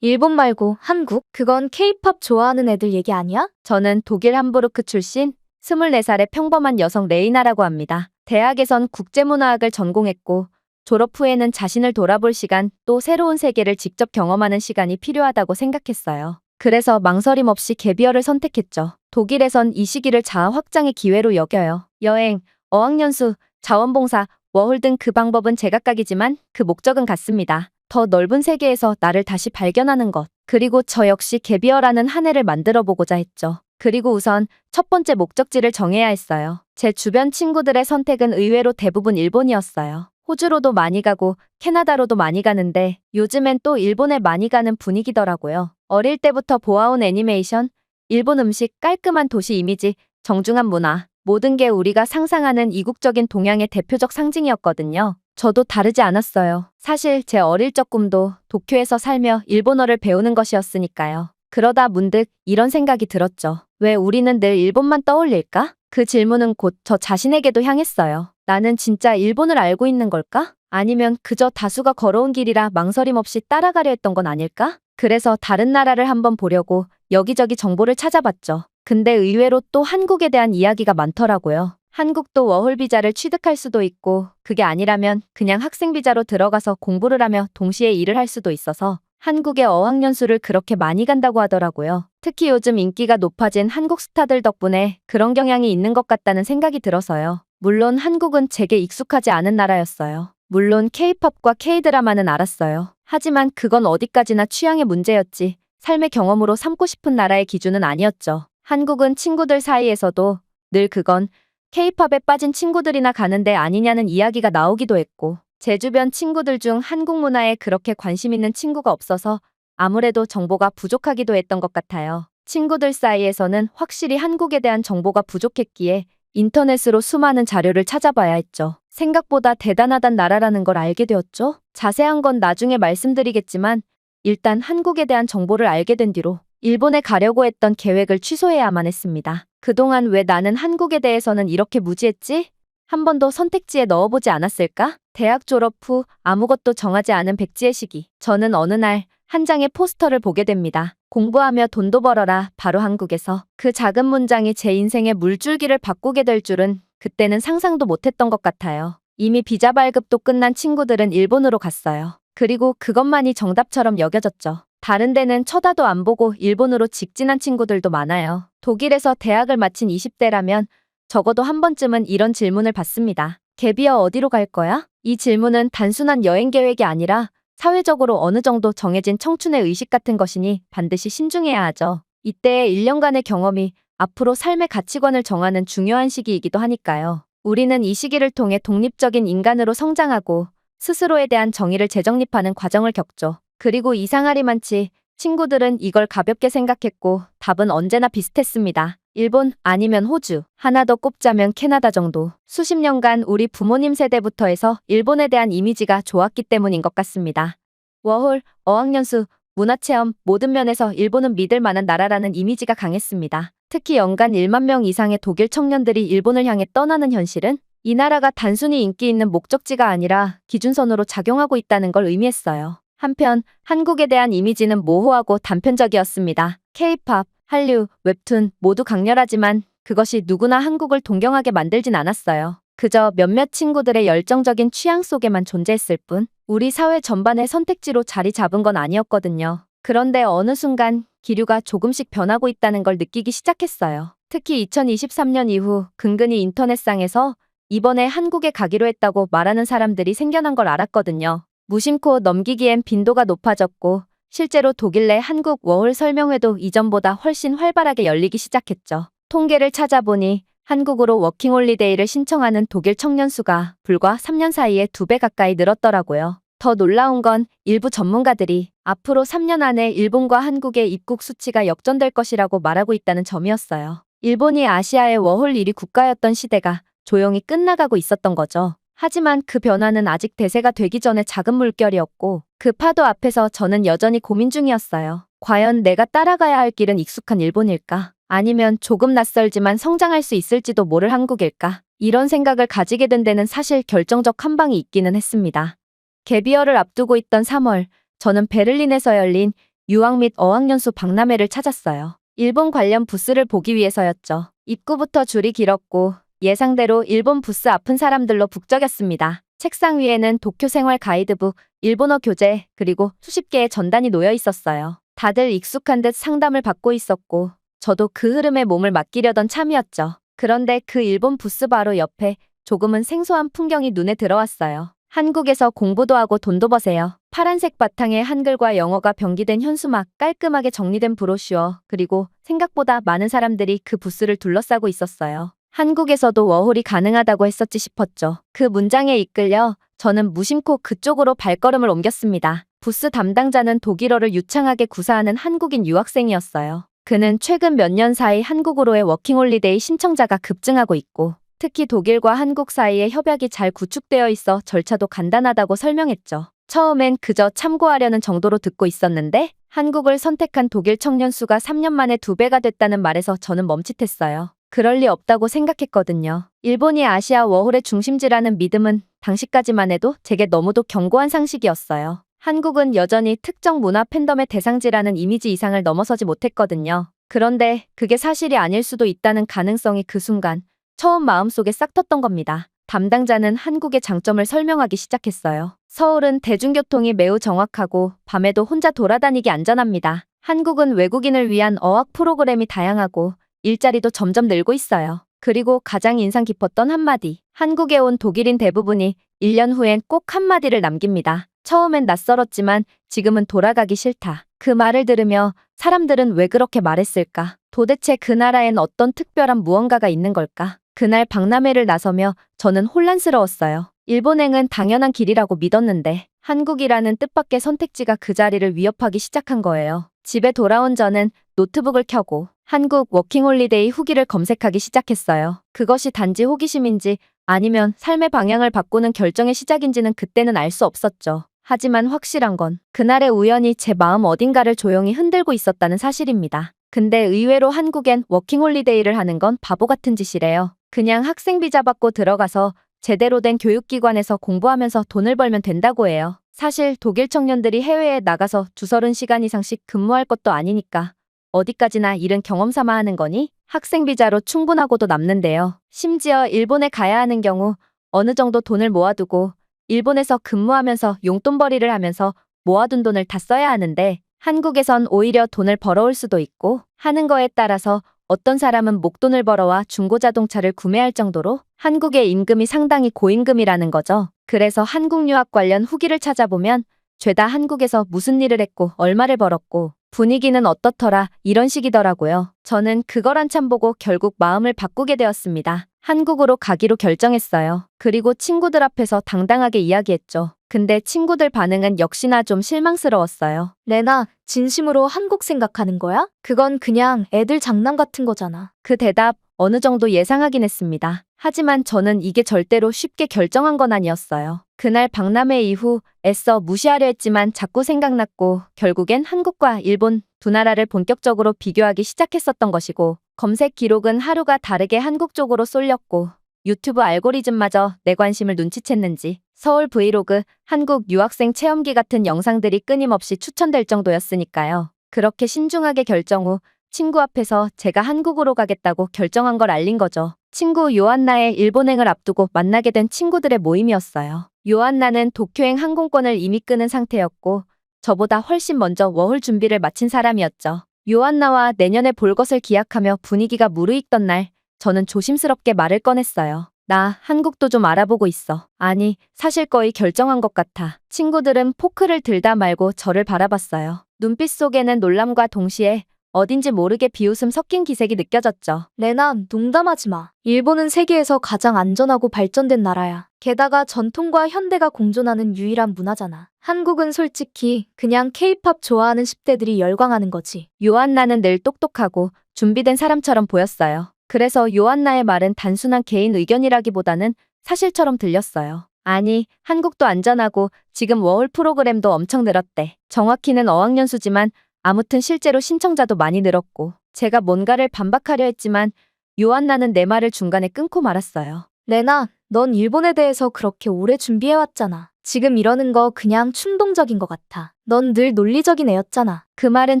일본 말고 한국? 그건 케이팝 좋아하는 애들 얘기 아니야? 저는 독일 함부르크 출신 24살의 평범한 여성 레이나라고 합니다. 대학에선 국제문화학을 전공했고 졸업 후에는 자신을 돌아볼 시간 또 새로운 세계를 직접 경험하는 시간이 필요하다고 생각했어요. 그래서 망설임 없이 갭이어를 선택했죠. 독일에선 이 시기를 자아 확장의 기회로 여겨요. 여행, 어학연수, 자원봉사, 워홀 등 그 방법은 제각각이지만 그 목적은 같습니다. 더 넓은 세계에서 나를 다시 발견하는 것. 그리고 저 역시 갭이어라는 한 해를 만들어 보고자 했죠. 그리고 우선 첫 번째 목적지를 정해야 했어요. 제 주변 친구들의 선택은 의외로 대부분 일본이었어요. 호주로도 많이 가고 캐나다로도 많이 가는데 요즘엔 또 일본에 많이 가는 분위기더라고요. 어릴 때부터 보아온 애니메이션, 일본 음식, 깔끔한 도시 이미지, 정중한 문화, 모든 게 우리가 상상하는 이국적인 동양의 대표적 상징이었거든요. 저도 다르지 않았어요. 사실 제 어릴 적 꿈도 도쿄에서 살며 일본어를 배우는 것이었으니까요. 그러다 문득 이런 생각이 들었죠. 왜 우리는 늘 일본만 떠올릴까? 그 질문은 곧 저 자신에게도 향했어요. 나는 진짜 일본을 알고 있는 걸까? 아니면 그저 다수가 걸어온 길이라 망설임 없이 따라가려 했던 건 아닐까? 그래서 다른 나라를 한번 보려고 여기저기 정보를 찾아봤죠. 근데 의외로 또 한국에 대한 이야기가 많더라고요. 한국도 워홀 비자를 취득할 수도 있고 그게 아니라면 그냥 학생 비자로 들어가서 공부를 하며 동시에 일을 할 수도 있어서 한국에 어학연수를 그렇게 많이 간다고 하더라고요. 특히 요즘 인기가 높아진 한국 스타들 덕분에 그런 경향이 있는 것 같다는 생각이 들어서요. 물론 한국은 제게 익숙하지 않은 나라였어요. 물론 K-팝과 K-드라마는 알았어요. 하지만 그건 어디까지나 취향의 문제였지 삶의 경험으로 삼고 싶은 나라의 기준은 아니었죠. 한국은 친구들 사이에서도 늘 그건 K-팝에 빠진 친구들이나 가는데 아니냐는 이야기가 나오기도 했고 제 주변 친구들 중 한국 문화에 그렇게 관심 있는 친구가 없어서 아무래도 정보가 부족하기도 했던 것 같아요. 친구들 사이에서는 확실히 한국에 대한 정보가 부족했기에 인터넷으로 수많은 자료를 찾아봐야 했죠. 생각보다 대단하단 나라라는 걸 알게 되었죠. 자세한 건 나중에 말씀드리겠지만 일단 한국에 대한 정보를 알게 된 뒤로 일본에 가려고 했던 계획을 취소해야만 했습니다. 그동안 왜 나는 한국에 대해서는 이렇게 무지했지? 한 번도 선택지에 넣어보지 않았을까? 대학 졸업 후 아무것도 정하지 않은 백지의 시기. 저는 어느 날 한 장의 포스터를 보게 됩니다. 공부하며 돈도 벌어라. 바로 한국에서. 그 작은 문장이 제 인생의 물줄기를 바꾸게 될 줄은 그때는 상상도 못했던 것 같아요. 이미 비자 발급도 끝난 친구들은 일본으로 갔어요. 그리고 그것만이 정답처럼 여겨졌죠. 다른 데는 쳐다도 안 보고 일본으로 직진한 친구들도 많아요. 독일에서 대학을 마친 20대라면 적어도 한 번쯤은 이런 질문을 받습니다. 갭이어 어디로 갈 거야? 이 질문은 단순한 여행 계획이 아니라 사회적으로 어느 정도 정해진 청춘의 의식 같은 것이니 반드시 신중해야 하죠. 이때의 1년간의 경험이 앞으로 삶의 가치관을 정하는 중요한 시기이기도 하니까요. 우리는 이 시기를 통해 독립적인 인간으로 성장하고 스스로에 대한 정의를 재정립하는 과정을 겪죠. 그리고 이상하리만치 친구들은 이걸 가볍게 생각했고 답은 언제나 비슷했습니다. 일본 아니면 호주, 하나 더 꼽자면 캐나다 정도. 수십 년간 우리 부모님 세대부터 해서 일본에 대한 이미지가 좋았기 때문인 것 같습니다. 워홀, 어학연수, 문화체험 모든 면에서 일본은 믿을 만한 나라라는 이미지가 강했습니다. 특히 연간 1만 명 이상의 독일 청년들이 일본을 향해 떠나는 현실은 이 나라가 단순히 인기 있는 목적지가 아니라 기준선으로 작용하고 있다는 걸 의미했어요. 한편 한국에 대한 이미지는 모호하고 단편적이었습니다. K-팝, 한류, 웹툰 모두 강렬하지만 그것이 누구나 한국을 동경하게 만들진 않았어요. 그저 몇몇 친구들의 열정적인 취향 속에만 존재했을 뿐 우리 사회 전반의 선택지로 자리 잡은 건 아니었거든요. 그런데 어느 순간 기류가 조금씩 변하고 있다는 걸 느끼기 시작했어요. 특히 2023년 이후 근근히 인터넷상에서 이번에 한국에 가기로 했다고 말하는 사람들이 생겨난 걸 알았거든요. 무심코 넘기기엔 빈도가 높아졌고 실제로 독일 내 한국 워홀 설명회도 이전보다 훨씬 활발하게 열리기 시작했죠. 통계를 찾아보니 한국으로 워킹홀리데이를 신청하는 독일 청년 수가 불과 3년 사이에 2배 가까이 늘었더라고요. 더 놀라운 건 일부 전문가들이 앞으로 3년 안에 일본과 한국의 입국 수치가 역전될 것이라고 말하고 있다는 점이었어요. 일본이 아시아의 워홀 1위 국가였던 시대가 조용히 끝나가고 있었던 거죠. 하지만 그 변화는 아직 대세가 되기 전에 작은 물결이었고 그 파도 앞에서 저는 여전히 고민 중이었어요. 과연 내가 따라가야 할 길은 익숙한 일본일까? 아니면 조금 낯설지만 성장할 수 있을지도 모를 한국일까? 이런 생각을 가지게 된 데는 사실 결정적 한 방이 있기는 했습니다. 갭이어를 앞두고 있던 3월, 저는 베를린에서 열린 유학 및 어학연수 박람회를 찾았어요. 일본 관련 부스를 보기 위해서였죠. 입구부터 줄이 길었고 예상대로 일본 부스 앞은 사람들로 북적였습니다. 책상 위에는 도쿄 생활 가이드북, 일본어 교재, 그리고 수십 개의 전단이 놓여 있었어요. 다들 익숙한 듯 상담을 받고 있었고 저도 그 흐름에 몸을 맡기려던 참이었죠. 그런데 그 일본 부스 바로 옆에 조금은 생소한 풍경이 눈에 들어왔어요. 한국에서 공부도 하고 돈도 버세요. 파란색 바탕에 한글과 영어가 병기된 현수막, 깔끔하게 정리된 브로슈어, 그리고 생각보다 많은 사람들이 그 부스를 둘러싸고 있었어요. 한국에서도 워홀이 가능하다고 했었지 싶었죠. 그 문장에 이끌려 저는 무심코 그쪽으로 발걸음을 옮겼습니다. 부스 담당자는 독일어를 유창하게 구사하는 한국인 유학생이었어요. 그는 최근 몇 년 사이 한국으로의 워킹홀리데이 신청자가 급증하고 있고 특히 독일과 한국 사이에 협약이 잘 구축되어 있어 절차도 간단하다고 설명했죠. 처음엔 그저 참고하려는 정도로 듣고 있었는데 한국을 선택한 독일 청년 수가 3년 만에 2배가 됐다는 말에서 저는 멈칫했어요. 그럴 리 없다고 생각했거든요. 일본이 아시아 워홀의 중심지라는 믿음은 당시까지만 해도 제게 너무도 견고한 상식이었어요. 한국은 여전히 특정 문화 팬덤의 대상지라는 이미지 이상을 넘어서지 못했거든요. 그런데 그게 사실이 아닐 수도 있다는 가능성이 그 순간 처음 마음속에 싹 텄던 겁니다. 담당자는 한국의 장점을 설명하기 시작했어요. 서울은 대중교통이 매우 정확하고 밤에도 혼자 돌아다니기 안전합니다. 한국은 외국인을 위한 어학 프로그램이 다양하고 일자리도 점점 늘고 있어요. 그리고 가장 인상 깊었던 한마디. 한국에 온 독일인 대부분이 1년 후엔 꼭 한마디를 남깁니다. 처음엔 낯설었지만 지금은 돌아가기 싫다. 그 말을 들으며 사람들은 왜 그렇게 말했을까? 도대체 그 나라엔 어떤 특별한 무언가가 있는 걸까? 그날 박람회를 나서며 저는 혼란스러웠어요. 일본행은 당연한 길이라고 믿었는데 한국이라는 뜻밖의 선택지가 그 자리를 위협하기 시작한 거예요. 집에 돌아온 저는 노트북을 켜고 한국 워킹홀리데이 후기를 검색하기 시작했어요. 그것이 단지 호기심인지 아니면 삶의 방향을 바꾸는 결정의 시작인지는 그때는 알 수 없었죠. 하지만 확실한 건 그날의 우연이 제 마음 어딘가를 조용히 흔들고 있었다는 사실입니다. 근데 의외로 한국엔 워킹홀리데이를 하는 건 바보 같은 짓이래요. 그냥 학생 비자 받고 들어가서 제대로 된 교육기관에서 공부하면서 돈을 벌면 된다고 해요. 사실 독일 청년들이 해외에 나가서 2~30시간 이상씩 근무할 것도 아니니까 어디까지나 일은 경험 삼아 하는 거니 학생 비자로 충분하고도 남는데요. 심지어 일본에 가야 하는 경우 어느 정도 돈을 모아두고 일본에서 근무하면서 용돈벌이를 하면서 모아둔 돈을 다 써야 하는데 한국에선 오히려 돈을 벌어올 수도 있고 하는 거에 따라서 어떤 사람은 목돈을 벌어와 중고자동차를 구매할 정도로 한국의 임금이 상당히 고임금이라는 거죠. 그래서 한국 유학 관련 후기를 찾아보면 죄다 한국에서 무슨 일을 했고 얼마를 벌었고 분위기는 어떻더라 이런 식이더라고요. 저는 그걸 한참 보고 결국 마음을 바꾸게 되었습니다. 한국으로 가기로 결정했어요. 그리고 친구들 앞에서 당당하게 이야기했죠. 근데 친구들 반응은 역시나 좀 실망스러웠어요. 레나, 진심으로 한국 생각하는 거야? 그건 그냥 애들 장난 같은 거잖아. 그 대답 어느 정도 예상하긴 했습니다. 하지만 저는 이게 절대로 쉽게 결정한 건 아니었어요. 그날 박람회 이후 애써 무시하려 했지만 자꾸 생각났고 결국엔 한국과 일본 두 나라를 본격적으로 비교하기 시작했었던 것이고 검색 기록은 하루가 다르게 한국 쪽으로 쏠렸고 유튜브 알고리즘마저 내 관심을 눈치챘는지 서울 브이로그, 한국 유학생 체험기 같은 영상들이 끊임없이 추천될 정도였으니까요. 그렇게 신중하게 결정 후 친구 앞에서 제가 한국으로 가겠다고 결정한 걸 알린 거죠. 친구 요한나의 일본행을 앞두고 만나게 된 친구들의 모임이었어요. 요한나는 도쿄행 항공권을 이미 끊은 상태였고 저보다 훨씬 먼저 워홀 준비를 마친 사람이었죠. 요한나와 내년에 볼 것을 기약하며 분위기가 무르익던 날 저는 조심스럽게 말을 꺼냈어요. 나 한국도 좀 알아보고 있어. 아니, 사실 거의 결정한 것 같아. 친구들은 포크를 들다 말고 저를 바라봤어요. 눈빛 속에는 놀람과 동시에 어딘지 모르게 비웃음 섞인 기색이 느껴졌죠. 레나, 농담하지 마. 일본은 세계에서 가장 안전하고 발전된 나라야. 게다가 전통과 현대가 공존하는 유일한 문화잖아. 한국은 솔직히 그냥 K-팝 좋아하는 10대들이 열광하는 거지. 요한나는 늘 똑똑하고 준비된 사람처럼 보였어요. 그래서 요한나의 말은 단순한 개인 의견이라기보다는 사실처럼 들렸어요. 아니, 한국도 안전하고 지금 워홀 프로그램도 엄청 늘었대. 정확히는 어학연수지만 아무튼 실제로 신청자도 많이 늘었고 제가 뭔가를 반박하려 했지만 요한나는 내 말을 중간에 끊고 말았어요. 레나, 넌 일본에 대해서 그렇게 오래 준비해왔잖아. 지금 이러는 거 그냥 충동적인 것 같아. 넌 늘 논리적인 애였잖아. 그 말은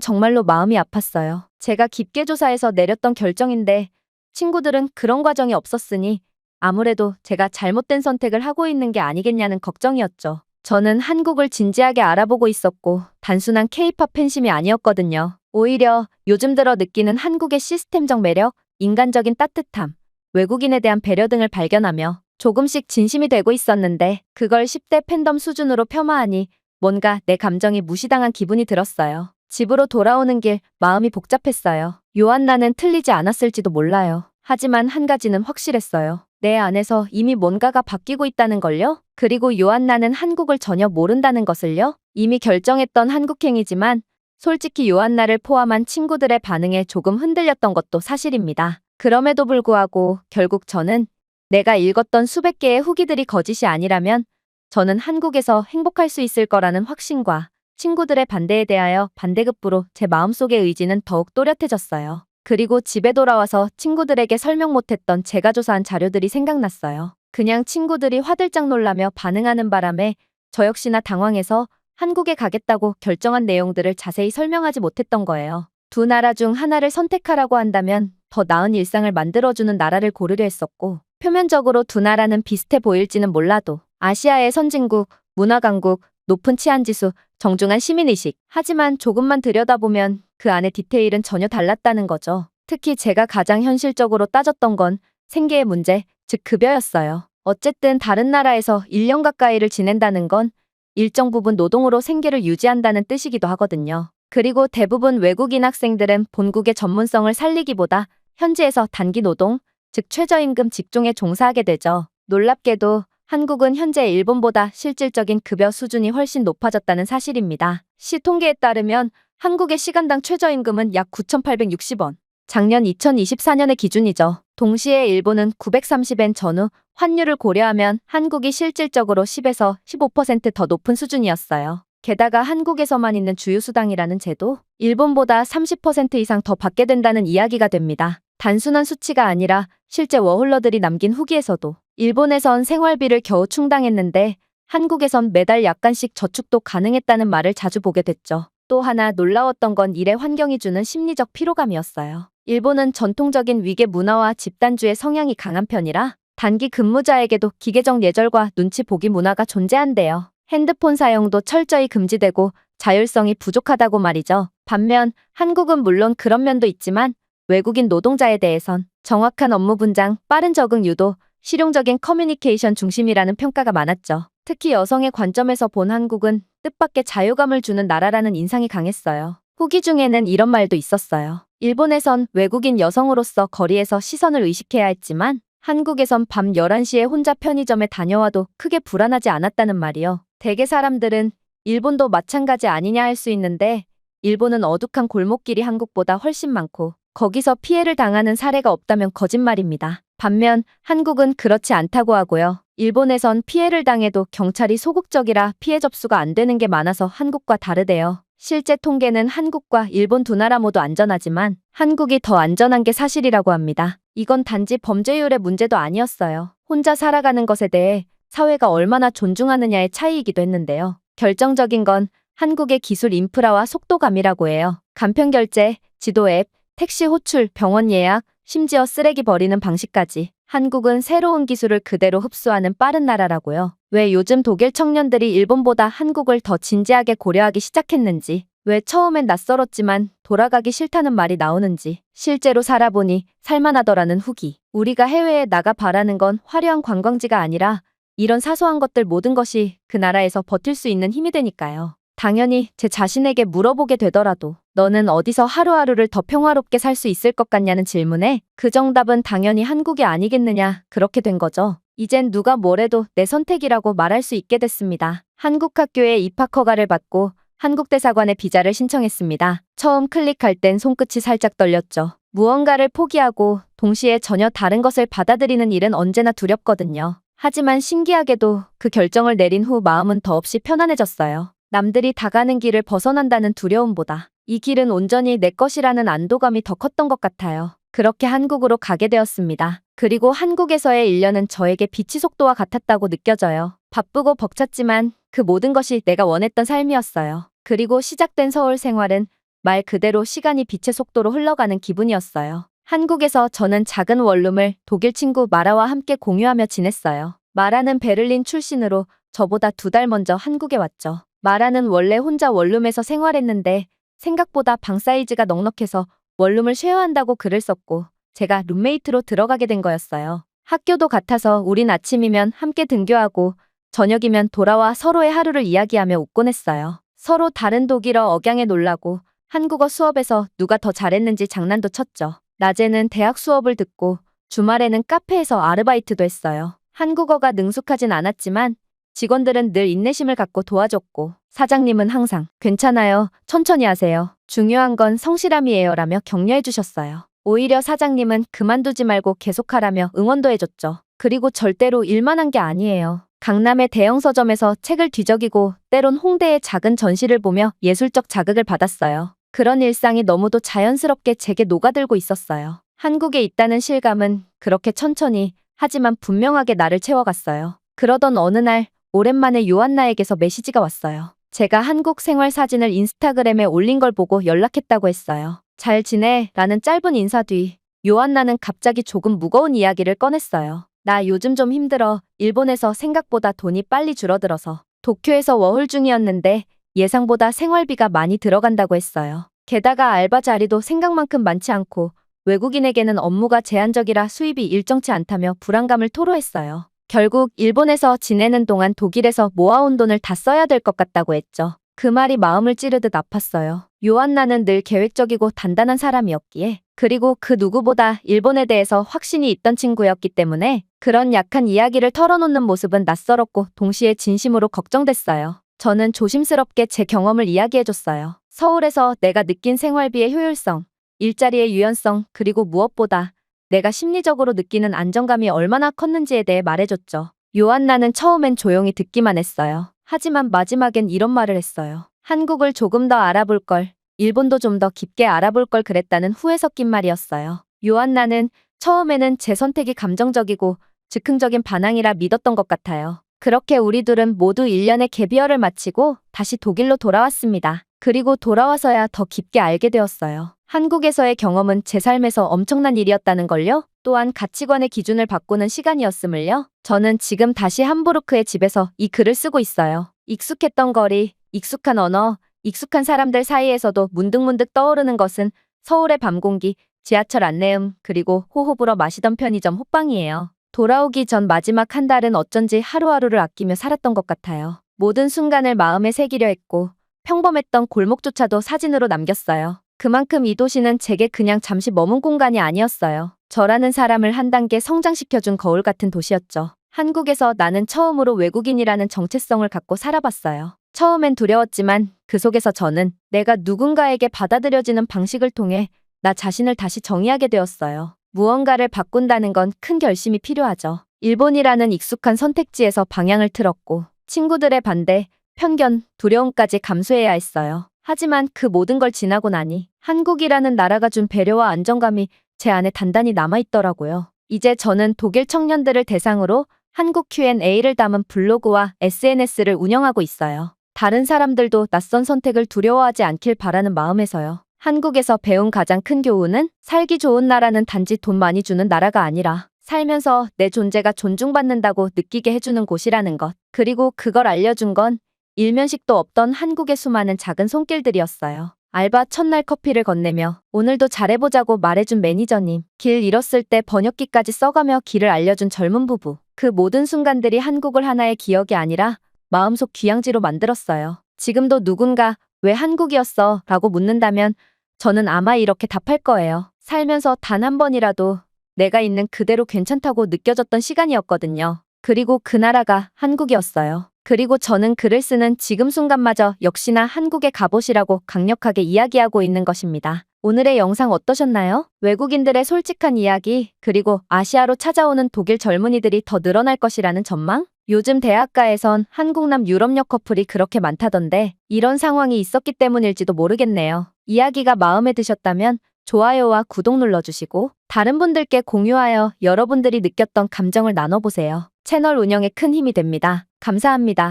정말로 마음이 아팠어요. 제가 깊게 조사해서 내렸던 결정인데 친구들은 그런 과정이 없었으니 아무래도 제가 잘못된 선택을 하고 있는 게 아니겠냐는 걱정이었죠. 저는 한국을 진지하게 알아보고 있었고 단순한 K-팝 팬심이 아니었거든요. 오히려 요즘 들어 느끼는 한국의 시스템적 매력, 인간적인 따뜻함, 외국인에 대한 배려 등을 발견하며 조금씩 진심이 되고 있었는데 그걸 10대 팬덤 수준으로 폄하하니 뭔가 내 감정이 무시당한 기분이 들었어요. 집으로 돌아오는 길 마음이 복잡했어요. 요한나는 틀리지 않았을지도 몰라요. 하지만 한 가지는 확실했어요. 내 안에서 이미 뭔가가 바뀌고 있다는 걸요? 그리고 요한나는 한국을 전혀 모른다는 것을요? 이미 결정했던 한국행이지만 솔직히 요한나를 포함한 친구들의 반응에 조금 흔들렸던 것도 사실입니다. 그럼에도 불구하고 결국 저는 내가 읽었던 수백 개의 후기들이 거짓이 아니라면 저는 한국에서 행복할 수 있을 거라는 확신과 친구들의 반대에 대하여 반대급부로 제 마음속의 의지는 더욱 또렷해졌어요. 그리고 집에 돌아와서 친구들에게 설명 못했던 제가 조사한 자료들이 생각났어요. 그냥 친구들이 화들짝 놀라며 반응하는 바람에 저 역시나 당황해서 한국에 가겠다고 결정한 내용들을 자세히 설명하지 못했던 거예요. 두 나라 중 하나를 선택하라고 한다면 더 나은 일상을 만들어주는 나라를 고르려 했었고 표면적으로 두 나라는 비슷해 보일지는 몰라도 아시아의 선진국, 문화 강국, 높은 치안지수, 정중한 시민의식. 하지만 조금만 들여다보면 그 안의 디테일은 전혀 달랐다는 거죠. 특히 제가 가장 현실적으로 따졌던 건 생계의 문제, 즉 급여였어요. 어쨌든 다른 나라에서 1년 가까이를 지낸다는 건 일정 부분 노동으로 생계를 유지한다는 뜻이기도 하거든요. 그리고 대부분 외국인 학생들은 본국의 전문성을 살리기보다 현지에서 단기 노동, 즉 최저임금 직종에 종사하게 되죠. 놀랍게도 한국은 현재 일본보다 실질적인 급여 수준이 훨씬 높아졌다는 사실입니다. 시 통계에 따르면 한국의 시간당 최저임금은 약 9,860원. 작년 2024년의 기준이죠. 동시에 일본은 930엔 전후 환율을 고려하면 한국이 실질적으로 10에서 15% 더 높은 수준이었어요. 게다가 한국에서만 있는 주유수당이라는 제도, 일본보다 30% 이상 더 받게 된다는 이야기가 됩니다. 단순한 수치가 아니라 실제 워홀러들이 남긴 후기에서도 일본에선 생활비를 겨우 충당했는데 한국에선 매달 약간씩 저축도 가능했다는 말을 자주 보게 됐죠. 또 하나 놀라웠던 건 일의 환경이 주는 심리적 피로감이었어요. 일본은 전통적인 위계 문화와 집단주의 성향이 강한 편이라 단기 근무자에게도 기계적 예절과 눈치 보기 문화가 존재한대요. 핸드폰 사용도 철저히 금지되고 자율성이 부족하다고 말이죠. 반면 한국은 물론 그런 면도 있지만 외국인 노동자에 대해선 정확한 업무 분장, 빠른 적응 유도, 실용적인 커뮤니케이션 중심이라는 평가가 많았죠. 특히 여성의 관점에서 본 한국은 뜻밖의 자유감을 주는 나라라는 인상이 강했어요. 후기 중에는 이런 말도 있었어요. 일본에선 외국인 여성으로서 거리에서 시선을 의식해야 했지만 한국에선 밤 11시에 혼자 편의점에 다녀와도 크게 불안하지 않았다는 말이요. 대개 사람들은 일본도 마찬가지 아니냐 할 수 있는데 일본은 어둑한 골목길이 한국보다 훨씬 많고 거기서 피해를 당하는 사례가 없다면 거짓말입니다. 반면 한국은 그렇지 않다고 하고요. 일본에선 피해를 당해도 경찰이 소극적이라 피해 접수가 안 되는 게 많아서 한국과 다르대요. 실제 통계는 한국과 일본 두 나라 모두 안전하지만 한국이 더 안전한 게 사실이라고 합니다. 이건 단지 범죄율의 문제도 아니었어요. 혼자 살아가는 것에 대해 사회가 얼마나 존중하느냐의 차이이기도 했는데요. 결정적인 건 한국의 기술 인프라와 속도감이라고 해요. 간편 결제, 지도 앱, 택시 호출, 병원 예약, 심지어 쓰레기 버리는 방식까지 한국은 새로운 기술을 그대로 흡수하는 빠른 나라라고요. 왜 요즘 독일 청년들이 일본보다 한국을 더 진지하게 고려하기 시작했는지, 왜 처음엔 낯설었지만 돌아가기 싫다는 말이 나오는지, 실제로 살아보니 살만하더라는 후기. 우리가 해외에 나가 바라는 건 화려한 관광지가 아니라 이런 사소한 것들 모든 것이 그 나라에서 버틸 수 있는 힘이 되니까요. 당연히 제 자신에게 물어보게 되더라도 너는 어디서 하루하루를 더 평화롭게 살 수 있을 것 같냐는 질문에 그 정답은 당연히 한국이 아니겠느냐 그렇게 된 거죠. 이젠 누가 뭐래도 내 선택이라고 말할 수 있게 됐습니다. 한국 학교에 입학 허가를 받고 한국 대사관에 비자를 신청했습니다. 처음 클릭할 땐 손끝이 살짝 떨렸죠. 무언가를 포기하고 동시에 전혀 다른 것을 받아들이는 일은 언제나 두렵거든요. 하지만 신기하게도 그 결정을 내린 후 마음은 더없이 편안해졌어요. 남들이 다 가는 길을 벗어난다는 두려움보다 이 길은 온전히 내 것이라는 안도감이 더 컸던 것 같아요. 그렇게 한국으로 가게 되었습니다. 그리고 한국에서의 1년은 저에게 빛의 속도와 같았다고 느껴져요. 바쁘고 벅찼지만 그 모든 것이 내가 원했던 삶이었어요. 그리고 시작된 서울 생활은 말 그대로 시간이 빛의 속도로 흘러가는 기분이었어요. 한국에서 저는 작은 원룸을 독일 친구 마라와 함께 공유하며 지냈어요. 마라는 베를린 출신으로 저보다 2달 먼저 한국에 왔죠. 마라는 원래 혼자 원룸에서 생활했는데 생각보다 방 사이즈가 넉넉해서 원룸을 쉐어한다고 글을 썼고 제가 룸메이트로 들어가게 된 거였어요. 학교도 같아서 우린 아침이면 함께 등교하고 저녁이면 돌아와 서로의 하루를 이야기하며 웃곤 했어요. 서로 다른 독일어 억양에 놀라고 한국어 수업에서 누가 더 잘했는지 장난도 쳤죠. 낮에는 대학 수업을 듣고 주말에는 카페에서 아르바이트도 했어요. 한국어가 능숙하진 않았지만 직원들은 늘 인내심을 갖고 도와줬고 사장님은 항상 괜찮아요. 천천히 하세요. 중요한 건 성실함이에요 라며 격려해 주셨어요. 오히려 사장님은 그만두지 말고 계속하라며 응원도 해줬죠. 그리고 절대로 일만 한 게 아니에요. 강남의 대형 서점에서 책을 뒤적이고 때론 홍대의 작은 전시를 보며 예술적 자극을 받았어요. 그런 일상이 너무도 자연스럽게 제게 녹아들고 있었어요. 한국에 있다는 실감은 그렇게 천천히 하지만 분명하게 나를 채워갔어요. 그러던 어느 날 오랜만에 요한나에게서 메시지가 왔어요. 제가 한국 생활 사진을 인스타그램에 올린 걸 보고 연락했다고 했어요. 잘 지내? 라는 짧은 인사 뒤 요한나는 갑자기 조금 무거운 이야기를 꺼냈어요. 나 요즘 좀 힘들어. 일본에서 생각보다 돈이 빨리 줄어들어서 도쿄에서 워홀 중이었는데 예상보다 생활비가 많이 들어간다고 했어요. 게다가 알바 자리도 생각만큼 많지 않고 외국인에게는 업무가 제한적이라 수입이 일정치 않다며 불안감을 토로했어요. 결국 일본에서 지내는 동안 독일에서 모아온 돈을 다 써야 될 것 같다고 했죠. 그 말이 마음을 찌르듯 아팠어요. 요한나는 늘 계획적이고 단단한 사람이었기에 그리고 그 누구보다 일본에 대해서 확신이 있던 친구였기 때문에 그런 약한 이야기를 털어놓는 모습은 낯설었고 동시에 진심으로 걱정됐어요. 저는 조심스럽게 제 경험을 이야기해줬어요. 서울에서 내가 느낀 생활비의 효율성, 일자리의 유연성, 그리고 무엇보다 내가 심리적으로 느끼는 안정감이 얼마나 컸는지에 대해 말해줬죠. 요한나는 처음엔 조용히 듣기만 했어요. 하지만 마지막엔 이런 말을 했어요. 한국을 조금 더 알아볼 걸, 일본도 좀 더 깊게 알아볼 걸 그랬다는 후회 섞인 말이었어요. 요한나는 처음에는 제 선택이 감정적이고 즉흥적인 반항이라 믿었던 것 같아요. 그렇게 우리 둘은 모두 1년의 갭이어를 마치고 다시 독일로 돌아왔습니다. 그리고 돌아와서야 더 깊게 알게 되었어요. 한국에서의 경험은 제 삶에서 엄청난 일이었다는 걸요. 또한 가치관의 기준을 바꾸는 시간이었음을요. 저는 지금 다시 함부르크의 집에서 이 글을 쓰고 있어요. 익숙했던 거리, 익숙한 언어, 익숙한 사람들 사이에서도 문득문득 떠오르는 것은 서울의 밤 공기, 지하철 안내음, 그리고 호호 불어 마시던 편의점 호빵이에요. 돌아오기 전 마지막 한 달은 어쩐지 하루하루를 아끼며 살았던 것 같아요. 모든 순간을 마음에 새기려 했고 평범했던 골목조차도 사진으로 남겼어요. 그만큼 이 도시는 제게 그냥 잠시 머문 공간이 아니었어요. 저라는 사람을 한 단계 성장시켜준 거울 같은 도시였죠. 한국에서 나는 처음으로 외국인이라는 정체성을 갖고 살아봤어요. 처음엔 두려웠지만 그 속에서 저는 내가 누군가에게 받아들여지는 방식을 통해 나 자신을 다시 정의하게 되었어요. 무언가를 바꾼다는 건 큰 결심이 필요하죠. 일본이라는 익숙한 선택지에서 방향을 틀었고 친구들의 반대, 편견, 두려움까지 감수해야 했어요. 하지만 그 모든 걸 지나고 나니 한국이라는 나라가 준 배려와 안정감이 제 안에 단단히 남아있더라고요. 이제 저는 독일 청년들을 대상으로 한국 Q&A를 담은 블로그와 SNS를 운영하고 있어요. 다른 사람들도 낯선 선택을 두려워하지 않길 바라는 마음에서요. 한국에서 배운 가장 큰 교훈은 살기 좋은 나라는 단지 돈 많이 주는 나라가 아니라 살면서 내 존재가 존중받는다고 느끼게 해주는 곳이라는 것. 그리고 그걸 알려준 건 일면식도 없던 한국의 수많은 작은 손길들이었어요. 알바 첫날 커피를 건네며 오늘도 잘해보자고 말해준 매니저님, 길 잃었을 때 번역기까지 써가며 길을 알려준 젊은 부부. 그 모든 순간들이 한국을 하나의 기억이 아니라 마음속 귀향지로 만들었어요. 지금도 누군가 왜 한국이었어? 라고 묻는다면 저는 아마 이렇게 답할 거예요. 살면서 단 한 번이라도 내가 있는 그대로 괜찮다고 느껴졌던 시간이었거든요. 그리고 그 나라가 한국이었어요. 그리고 저는 글을 쓰는 지금 순간마저 역시나 한국의 갑옷이라고 강력하게 이야기하고 있는 것입니다. 오늘의 영상 어떠셨나요? 외국인들의 솔직한 이야기, 그리고 아시아로 찾아오는 독일 젊은이들이 더 늘어날 것이라는 전망? 요즘 대학가에선 한국남 유럽녀 커플이 그렇게 많다던데 이런 상황이 있었기 때문일지도 모르겠네요. 이야기가 마음에 드셨다면 좋아요와 구독 눌러주시고 다른 분들께 공유하여 여러분들이 느꼈던 감정을 나눠보세요. 채널 운영에 큰 힘이 됩니다. 감사합니다.